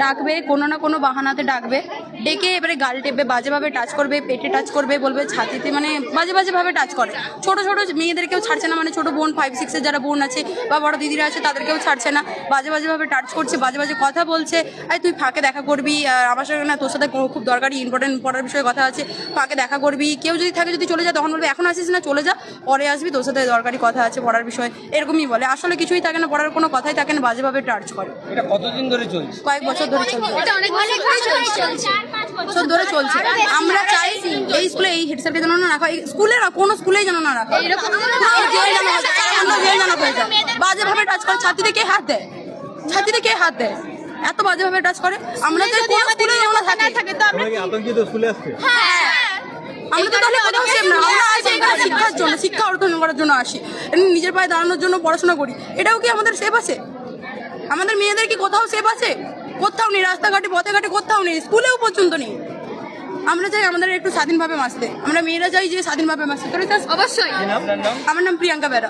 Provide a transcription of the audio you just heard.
ডাকবে কোনো না কোনো বাহানাতে ডাকবে, ডেকে এবারে গাল টেপবে, বাজেভাবে টাচ করবে, পেটে টাচ করবে, বলবে ছাতিতে, মানে বাজে বাজেভাবে টাচ করে। ছোট ছোট মেয়েদেরকেও ছাড়ছে না, মানে ছোট বোন 5-6 যারা বোন আছে বা বড় দিদিরা আছে তাদেরকেও ছাড়ছে না, বাজে বাজেভাবে টাচ করছে, বাজে বাজে কথা বলছে। এই তুই ফাঁকে দেখা করবি, আমার সাথে না, তোর সাথে খুব দরকারি ইম্পর্টেন্ট পড়ার বিষয়ে কথা আছে, ফাঁকে দেখা করবি। কেউ যদি থাকে, যদি চলে যায় তখন বলবে এখন আসিস না, চলে যা, পরে আসবি, তোর সাথে দরকারি কথা আছে পড়ার বিষয়ে, এরকমই বলে। আসলে কিছুই থাকে না, পড়ার কোনো কথাই থাকে না, বাজেভাবে টাচ করে। এটা কতদিন ধরে চলছে? কয়েক বছর ধরে চলছে, এটা অনেক বছর ধরে চলছে। আমরা চাই এই স্কুলে এই হেড স্যারকে যেন না রাখা, এই স্কুলে না, কোনো স্কুলেই যেন না রাখা, বাজেভাবে টাচ করে। ছাত্রীতে কে হাত দেয়? ছাত্রীতে কে হাত দেয়? এত বাজেভাবে টাচ করে। আমরা তো কোনো স্কুলে যেন না থাকে, তো আমরা আতঙ্কিত স্কুলে আসছে। আমরা তো তাহলে কোথাও সেফ না। আমরা আসি এখানে শিক্ষার জন্য, শিক্ষা অর্জন করার জন্য আসি, নিজের পায়ে দাঁড়ানোর জন্য পড়াশোনা করি। এটাও কি আমাদের সেফ আছে? আমাদের মেয়েদের কি কোথাও সেফ আছে? কোথাও নেই, রাস্তাঘাটে পথে ঘাটে কোথাও নেই, স্কুলেও পর্যন্ত নেই। আমরা চাই আমাদের একটু স্বাধীনভাবে বাঁচতে, আমরা মেয়েরা চাই যে স্বাধীনভাবে বাঁচতে। অবশ্যই। আমার নাম প্রিয়াঙ্কা বেরা।